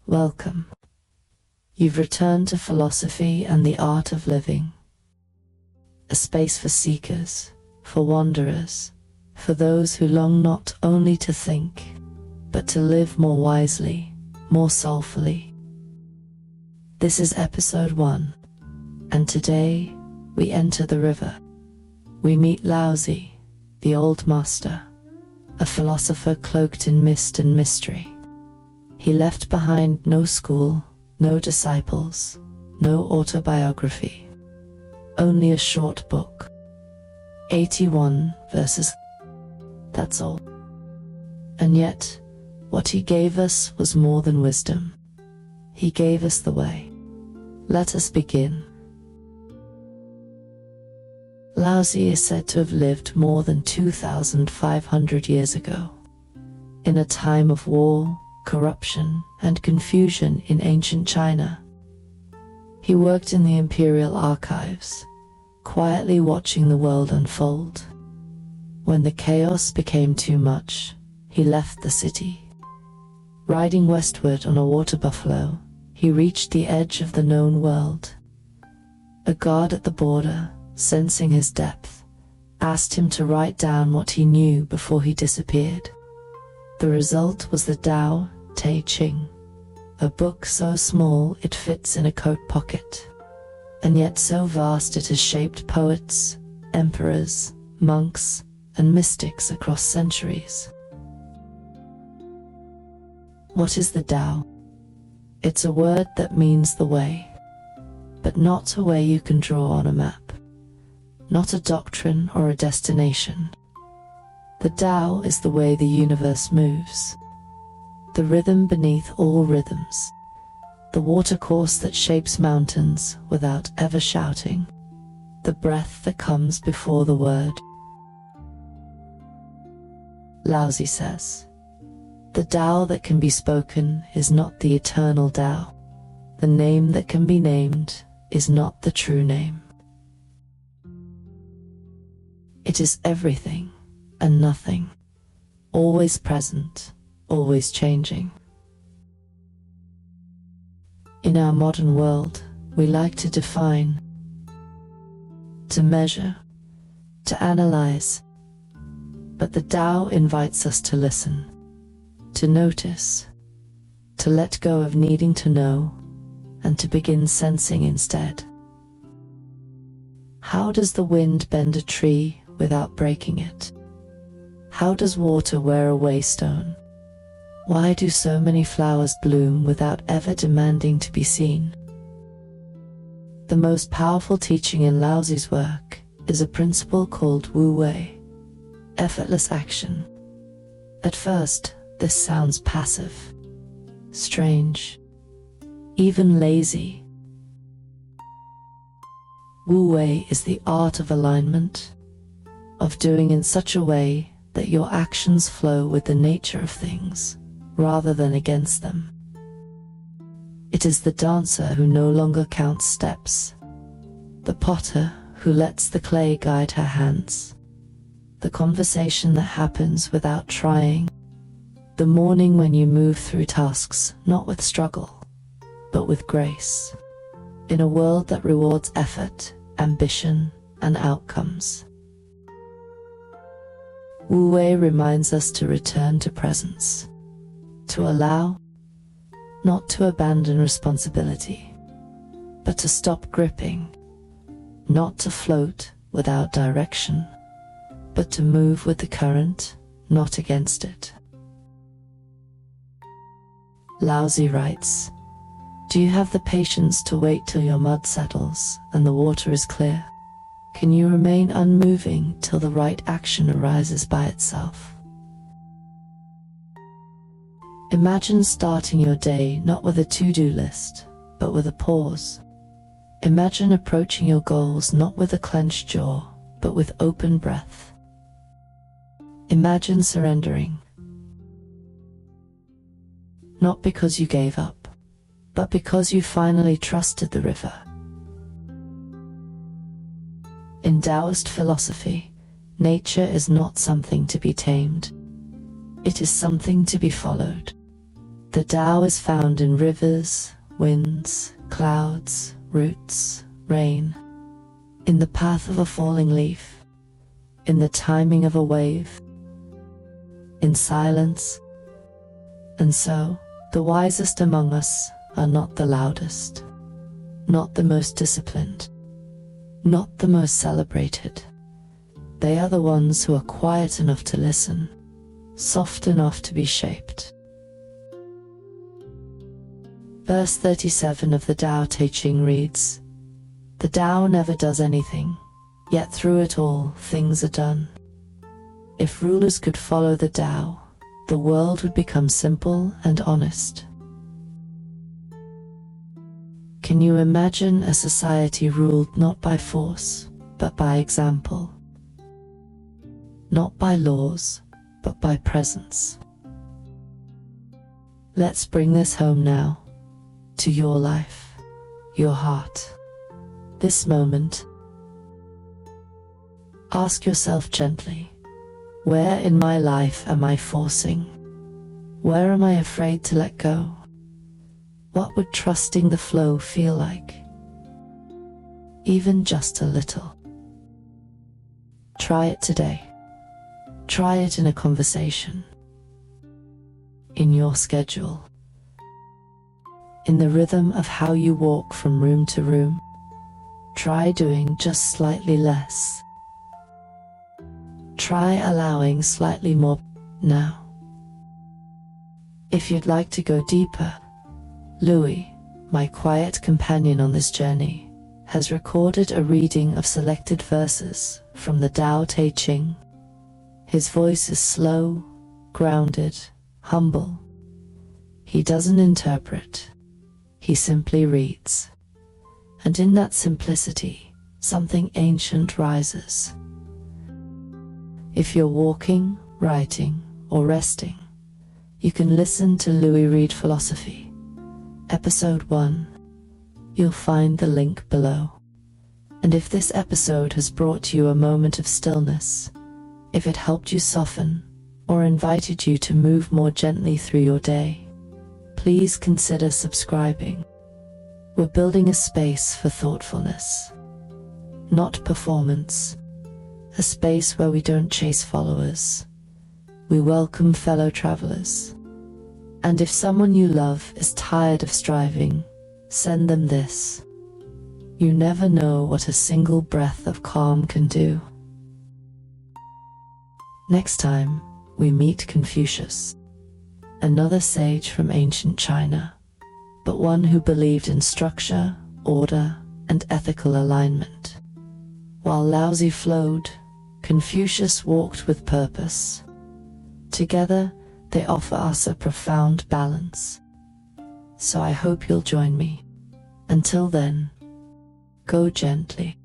Welcome. You've returned to philosophy and the art of living. A space for seekers, for wanderers, for those who long not only to think, but to live more wisely, more soulfully. This is episode 1, and today we enter the river. We meet Laozi, the Old Master, a philosopher cloaked in mist and mystery. He left behind no school, no disciples, no autobiography, only a short book. 81 verses. That's all. And yet, what he gave us was more than wisdom. He gave us the way. Let us begin. Laozi is said to have lived more than 2,500 years ago, in a time of war, corruption, and confusion in ancient China. He worked in the imperial archives, quietly watching the world unfold. When the chaos became too much, he left the city. Riding westward on a water buffalo, he reached the edge of the known world. A guard at the border, sensing his depth, asked him to write down what he knew before he disappeared. The result was the Tao Te Ching, a book so small it fits in a coat pocket, and yet so vast it has shaped poets, emperors, monks, and mystics across centuries. What is the Tao? It's a word that means the way, but not a way you can draw on a map, not a doctrine or a destination. The Tao is the way the universe moves, the rhythm beneath all rhythms, the watercourse that shapes mountains without ever shouting, the breath that comes before the word. Laozi says, the Tao that can be spoken is not the eternal Tao. The name that can be named is not the true name. It is everything and nothing, always present, always changing. In our modern world, we like to define, to measure, to analyze, but the Tao invites us to listen, to notice, to let go of needing to know, and to begin sensing instead. How does the wind bend a tree without breaking it? How does water wear away stone? Why do so many flowers bloom without ever demanding to be seen? The most powerful teaching in Laozi's work is a principle called Wu Wei, effortless action. At first, this sounds passive, strange, even lazy. Wu Wei is the art of alignment, of doing in such a way that your actions flow with the nature of things, rather than against them. It is the dancer who no longer counts steps, the potter who lets the clay guide her hands, the conversation that happens without trying, the morning when you move through tasks not with struggle, but with grace, in a world that rewards effort, ambition, and outcomes. Wu Wei reminds us to return to presence, to allow, not to abandon responsibility, but to stop gripping, not to float without direction, but to move with the current, not against it. Laozi writes, do you have the patience to wait till your mud settles and the water is clear? Can you remain unmoving till the right action arises by itself? Imagine starting your day not with a to-do list, but with a pause. Imagine approaching your goals not with a clenched jaw, but with open breath. Imagine surrendering, not because you gave up, but because you finally trusted the river. In Taoist philosophy, nature is not something to be tamed. It is something to be followed. The Tao is found in rivers, winds, clouds, roots, rain, in the path of a falling leaf, in the timing of a wave, in silence. And so, the wisest among us are not the loudest, not the most disciplined, not the most celebrated. They are the ones who are quiet enough to listen, soft enough to be shaped. Verse 37 of the Tao Te Ching reads, "The Tao never does anything, yet through it all things are done." If rulers could follow the Tao, the world would become simple and honest. Can you imagine a society ruled not by force, but by example? Not by laws, but by presence. Let's bring this home now, to your life, your heart, this moment. Ask yourself gently, where in my life am I forcing? Where am I afraid to let go? What would trusting the flow feel like? Even just a little. Try it today. Try it in a conversation, in your schedule, in the rhythm of how you walk from room to room. Try doing just slightly less. Try allowing slightly more now. If you'd like to go deeper, Louis, my quiet companion on this journey, has recorded a reading of selected verses from the Tao Te Ching. His voice is slow, grounded, humble. He doesn't interpret, he simply reads. And in that simplicity, something ancient rises. If you're walking, writing, or resting, you can listen to Louis read Philosophy, Episode 1. You'll find the link below. And if this episode has brought you a moment of stillness, if it helped you soften, or invited you to move more gently through your day, please consider subscribing. We're building a space for thoughtfulness, not performance. A space where we don't chase followers. We welcome fellow travelers. And if someone you love is tired of striving, send them this. You never know what a single breath of calm can do. Next time, we meet Confucius, another sage from ancient China, but one who believed in structure, order, and ethical alignment. While Laozi flowed, Confucius walked with purpose. Together, they offer us a profound balance. So I hope you'll join me. Until then, go gently.